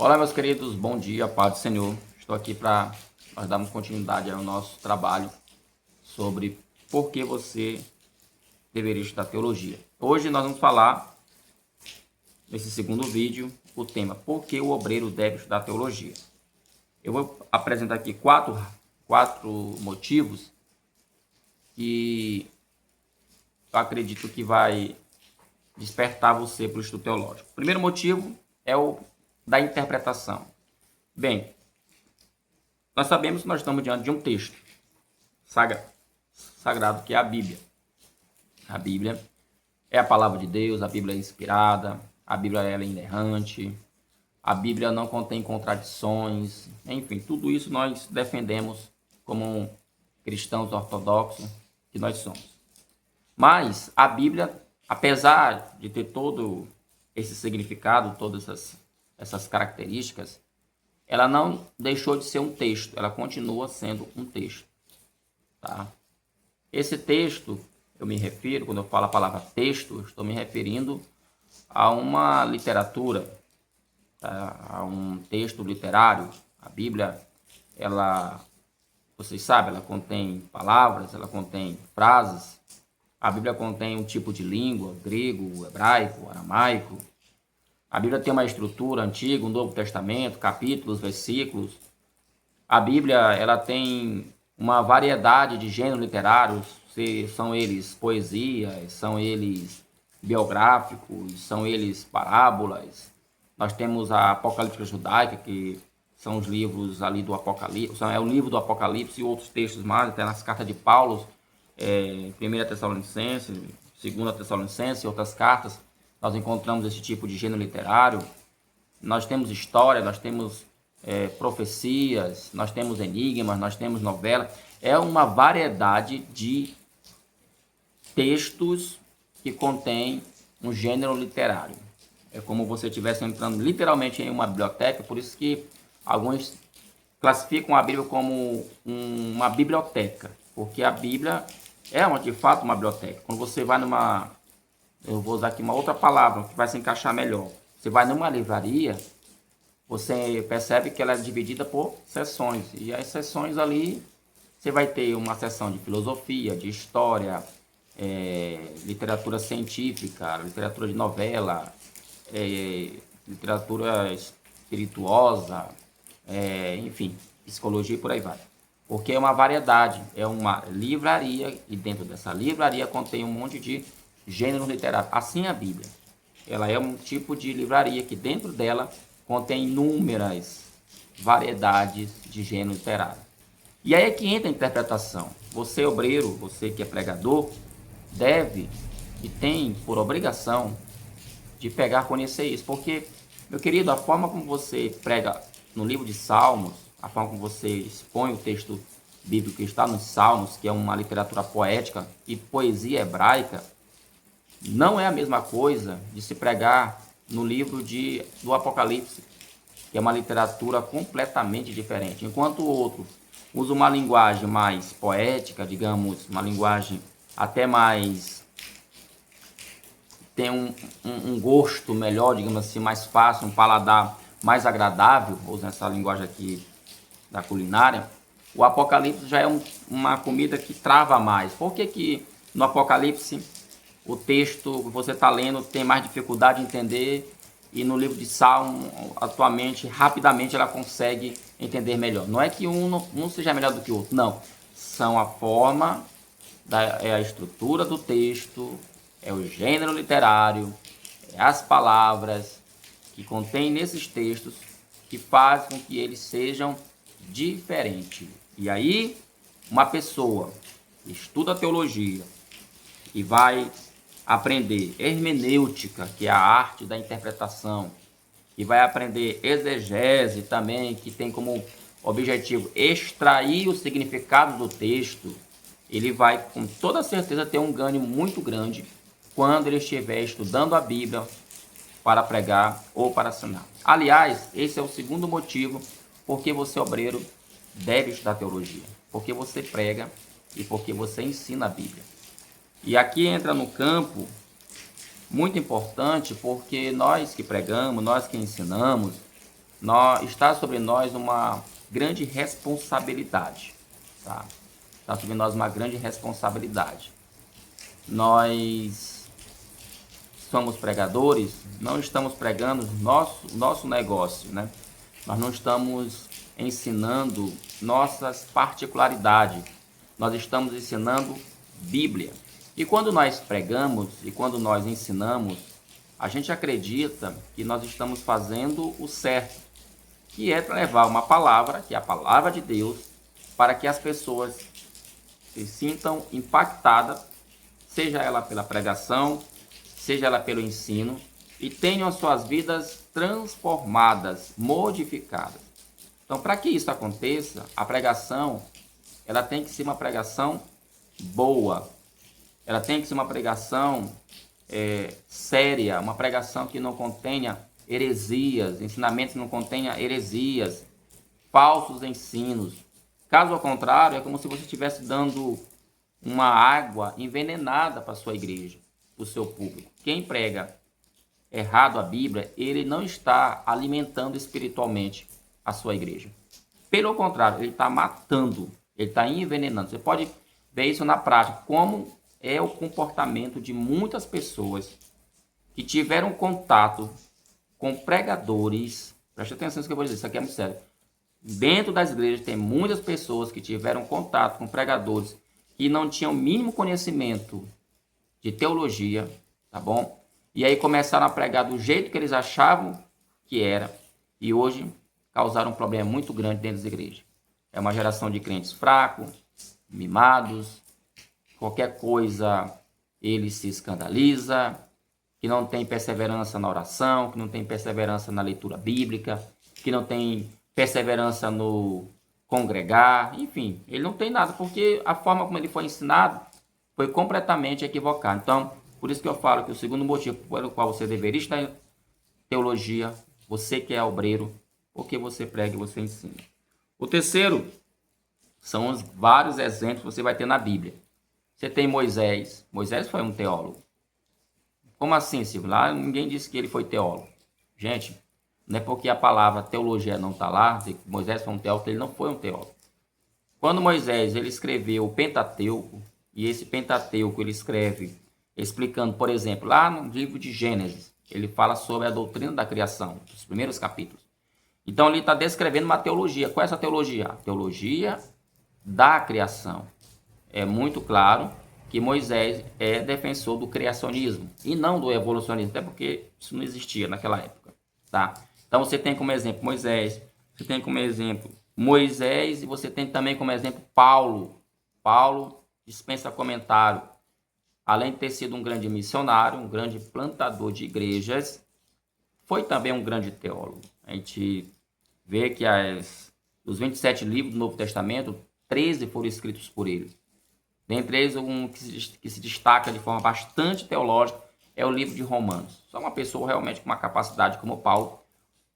Olá, meus queridos, bom dia, paz do Senhor. Estou aqui para nós darmos continuidade ao nosso trabalho sobre por que você deveria estudar teologia. Hoje nós vamos falar, nesse segundo vídeo, o tema por que o obreiro deve estudar teologia. Eu vou apresentar aqui quatro motivos que eu acredito que vai despertar você para o estudo teológico. O primeiro motivo é o da interpretação. Bem, nós sabemos que nós estamos diante de um texto sagrado que é a Bíblia. A Bíblia é a palavra de Deus, a Bíblia é inspirada, a Bíblia é inerrante, a Bíblia não contém contradições, enfim, tudo isso nós defendemos como cristãos ortodoxos que nós somos. Mas a Bíblia, apesar de ter todo esse significado, todas essas características, ela não deixou de ser um texto, ela continua sendo um texto. Tá? Esse texto, eu me refiro, quando eu falo a palavra texto, eu estou me referindo a uma literatura, tá? A um texto literário. A Bíblia, vocês sabem, ela contém palavras, ela contém frases. A Bíblia contém um tipo de língua, grego, hebraico, aramaico. A Bíblia tem uma estrutura antiga, um Novo Testamento, capítulos, versículos. A Bíblia ela tem uma variedade de gêneros literários, são eles poesias, são eles biográficos, são eles parábolas. Nós temos a Apocalíptica Judaica, que são os livros ali do Apocalipse, é o livro do Apocalipse e outros textos mais, até nas cartas de Paulo, 1 Tessalonicenses, 2 Tessalonicenses e outras cartas. Nós encontramos esse tipo de gênero literário. Nós temos história, nós temos profecias, nós temos enigmas, nós temos novela. É uma variedade de textos que contém um gênero literário. É como você estivesse entrando literalmente em uma biblioteca, por isso que alguns classificam a Bíblia como uma biblioteca, porque a Bíblia é de fato uma biblioteca. Quando você vai eu vou usar aqui uma outra palavra que vai se encaixar melhor. Você vai numa livraria, você percebe que ela é dividida por seções. E as seções ali, você vai ter uma seção de filosofia, de história, literatura científica, literatura de novela, literatura espirituosa, enfim, psicologia e por aí vai. Porque é uma variedade, é uma livraria e dentro dessa livraria contém um monte de gênero literário. Assim a Bíblia. Ela é um tipo de livraria que dentro dela contém inúmeras variedades de gênero literário. E aí é que entra a interpretação. Você, obreiro, você que é pregador, deve e tem por obrigação de pegar, conhecer isso. Porque, meu querido, a forma como você prega no livro de Salmos, a forma como você expõe o texto bíblico que está nos Salmos, que é uma literatura poética e poesia hebraica, não é a mesma coisa de se pregar no livro do Apocalipse, que é uma literatura completamente diferente. Enquanto o outro usa uma linguagem mais poética, digamos, uma linguagem até mais... tem um gosto melhor, digamos assim, mais fácil, um paladar mais agradável, usando essa linguagem aqui da culinária, o Apocalipse já é uma comida que trava mais. Por que no Apocalipse o texto que você está lendo tem mais dificuldade de entender e no livro de Salmo, atualmente, rapidamente ela consegue entender melhor? Não é que um seja melhor do que o outro, não. São a forma, é a estrutura do texto, é o gênero literário, é as palavras que contém nesses textos que fazem com que eles sejam diferentes. E aí, uma pessoa que estuda teologia e vai aprender hermenêutica, que é a arte da interpretação, e vai aprender exegese também, que tem como objetivo extrair o significado do texto, ele vai com toda certeza ter um ganho muito grande quando ele estiver estudando a Bíblia para pregar ou para ensinar. Aliás, esse é o segundo motivo porque você, obreiro, deve estudar teologia. Porque você prega e porque você ensina a Bíblia. E aqui entra no campo muito importante, porque nós que pregamos, nós que ensinamos, está sobre nós uma grande responsabilidade, tá? Está sobre nós uma grande responsabilidade. Nós somos pregadores, não estamos pregando nosso negócio, né? Nós não estamos ensinando nossas particularidades, nós estamos ensinando Bíblia. E quando nós pregamos e quando nós ensinamos, a gente acredita que nós estamos fazendo o certo, que é levar uma palavra, que é a palavra de Deus, para que as pessoas se sintam impactadas, seja ela pela pregação, seja ela pelo ensino, e tenham as suas vidas transformadas, modificadas. Então, para que isso aconteça, a pregação, ela tem que ser uma pregação boa, ela tem que ser uma pregação séria, uma pregação que não contenha heresias, ensinamentos que não contenha heresias, falsos ensinos. Caso ao contrário, é como se você estivesse dando uma água envenenada para a sua igreja, para o seu público. Quem prega errado a Bíblia, ele não está alimentando espiritualmente a sua igreja. Pelo contrário, ele está matando, ele está envenenando. Você pode ver isso na prática, como é o comportamento de muitas pessoas que tiveram contato com pregadores. Preste atenção no que eu vou dizer, isso aqui é muito sério. Dentro das igrejas tem muitas pessoas que tiveram contato com pregadores que não tinham o mínimo conhecimento de teologia, tá bom? E aí começaram a pregar do jeito que eles achavam que era, e hoje causaram um problema muito grande dentro das igrejas. É uma geração de crentes fracos, mimados, qualquer coisa ele se escandaliza, que não tem perseverança na oração, que não tem perseverança na leitura bíblica, que não tem perseverança no congregar, enfim, ele não tem nada, porque a forma como ele foi ensinado foi completamente equivocada. Então, por isso que eu falo que o segundo motivo pelo qual você deveria estar em teologia, você que é obreiro, porque você prega e você ensina. O terceiro são os vários exemplos que você vai ter na Bíblia. Você tem Moisés. Moisés foi um teólogo. Como assim, Silvio? Lá ninguém disse que ele foi teólogo. Gente, não é porque a palavra teologia não está lá, que Moisés foi um teólogo, ele não foi um teólogo. Quando Moisés ele escreveu o Pentateuco, e esse Pentateuco ele escreve explicando, por exemplo, lá no livro de Gênesis, ele fala sobre a doutrina da criação, os primeiros capítulos. Então ele está descrevendo uma teologia. Qual é essa teologia? A teologia da criação. É muito claro que Moisés é defensor do criacionismo e não do evolucionismo, até porque isso não existia naquela época, tá? Então você tem como exemplo Moisés, você tem como exemplo Moisés e você tem também como exemplo Paulo. Paulo dispensa comentário. Além de ter sido um grande missionário, um grande plantador de igrejas, foi também um grande teólogo. A gente vê que os 27 livros do Novo Testamento, 13 foram escritos por ele. Dentre eles, um que se destaca de forma bastante teológica é o livro de Romanos. Só uma pessoa realmente com uma capacidade como Paulo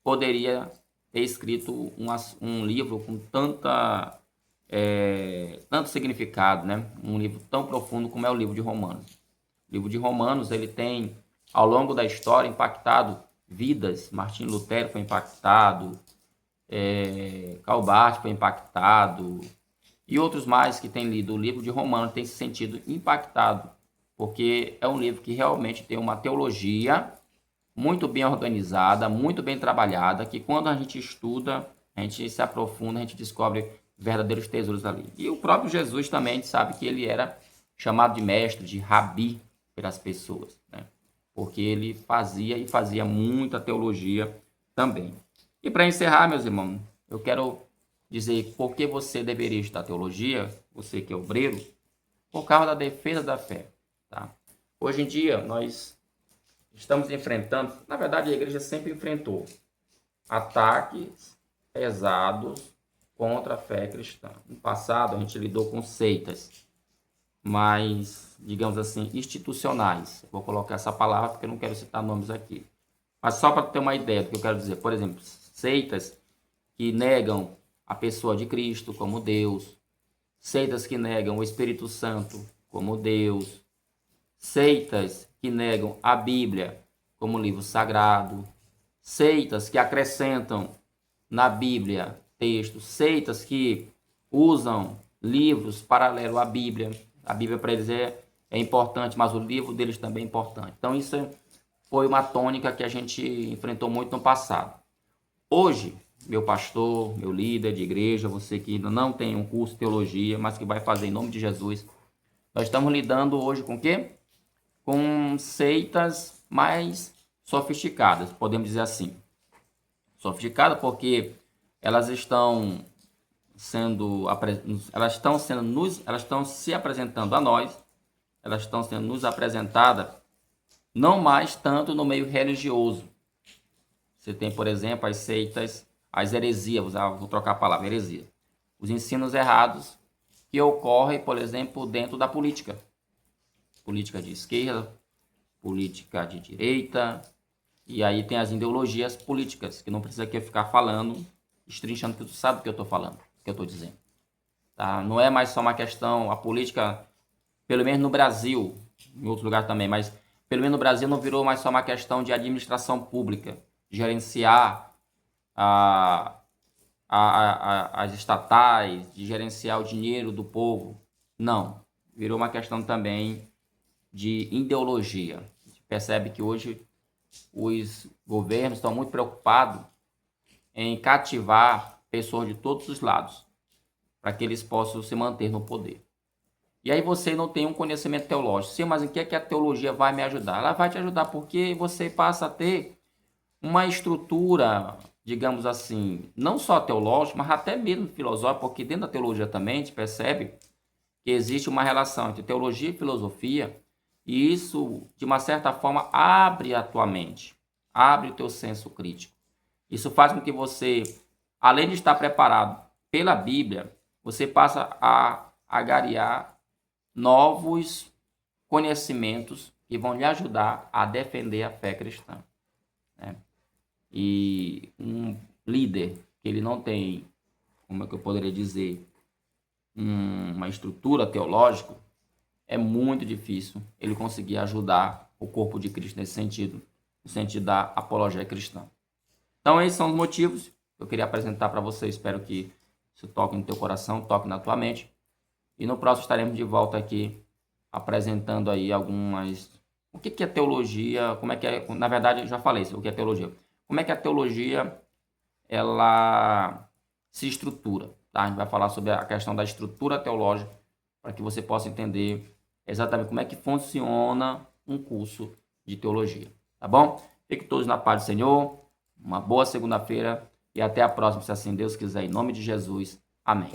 poderia ter escrito um livro com tanto significado, né? Um livro tão profundo como é o livro de Romanos. O livro de Romanos ele tem, ao longo da história, impactado vidas. Martim Lutero foi impactado, Karl Barth foi impactado, e outros mais que têm lido o livro de Romanos têm se sentido impactado, porque é um livro que realmente tem uma teologia muito bem organizada, muito bem trabalhada, que quando a gente estuda, a gente se aprofunda, a gente descobre verdadeiros tesouros ali. E o próprio Jesus também, a gente sabe que ele era chamado de mestre, de rabi pelas pessoas, né? Porque ele fazia muita teologia também. E para encerrar, meus irmãos, eu quero dizer por que você deveria estudar teologia, você que é obreiro, por causa da defesa da fé, tá? Hoje em dia, nós estamos enfrentando, na verdade, a igreja sempre enfrentou ataques pesados contra a fé cristã. No passado, a gente lidou com seitas, mais, digamos assim, institucionais. Vou colocar essa palavra porque eu não quero citar nomes aqui. Mas só para ter uma ideia do que eu quero dizer. Por exemplo, seitas que negam a pessoa de Cristo como Deus, seitas que negam o Espírito Santo como Deus, seitas que negam a Bíblia como livro sagrado, seitas que acrescentam na Bíblia textos, seitas que usam livros paralelos à Bíblia. A Bíblia para eles é importante, mas o livro deles também é importante. Então isso foi uma tônica que a gente enfrentou muito no passado. Hoje, meu pastor, meu líder de igreja, você que ainda não tem um curso de teologia, mas que vai fazer em nome de Jesus, nós estamos lidando hoje com o quê? Com seitas mais sofisticadas, podemos dizer assim. Sofisticadas porque elas estão se apresentando a nós, elas estão sendo nos apresentadas não mais tanto no meio religioso. Você tem, por exemplo, as seitas, as heresias, vou trocar a palavra, heresia. Os ensinos errados que ocorrem, por exemplo, dentro da política. Política de esquerda, política de direita, e aí tem as ideologias políticas, que não precisa aqui ficar falando, estrinchando, que tu sabe o que eu estou falando, o que eu estou dizendo. Tá? Não é mais só uma questão, a política, pelo menos no Brasil, em outros lugares também, mas pelo menos no Brasil não virou mais só uma questão de administração pública, gerenciar as estatais, de gerenciar o dinheiro do povo. Não, virou uma questão também de ideologia. A gente percebe que hoje os governos estão muito preocupados em cativar pessoas de todos os lados, para que eles possam se manter no poder. E aí você não tem um conhecimento teológico. Sim, mas em que é que a teologia vai me ajudar? Ela vai te ajudar porque você passa a ter uma estrutura, digamos assim, não só teológica, mas até mesmo filosófica, porque dentro da teologia também a gente percebe que existe uma relação entre teologia e filosofia, e isso, de uma certa forma, abre a tua mente, abre o teu senso crítico. Isso faz com que você, além de estar preparado pela Bíblia, você passa a agariar novos conhecimentos que vão lhe ajudar a defender a fé cristã. Né? E um líder que ele não tem, como é que eu poderia dizer, uma estrutura teológica, é muito difícil ele conseguir ajudar o corpo de Cristo nesse sentido, no sentido da apologia cristã. Então esses são os motivos que eu queria apresentar para você. Espero que isso toque no teu coração, toque na tua mente. E no próximo estaremos de volta aqui apresentando aí algumas... O que é teologia? Como é que é? Na verdade, eu já falei isso, o que é teologia. Como é que a teologia ela se estrutura? Tá? A gente vai falar sobre a questão da estrutura teológica para que você possa entender exatamente como é que funciona um curso de teologia. Tá bom? Fiquem todos na paz do Senhor. Uma boa segunda-feira e até a próxima, se assim Deus quiser. Em nome de Jesus. Amém.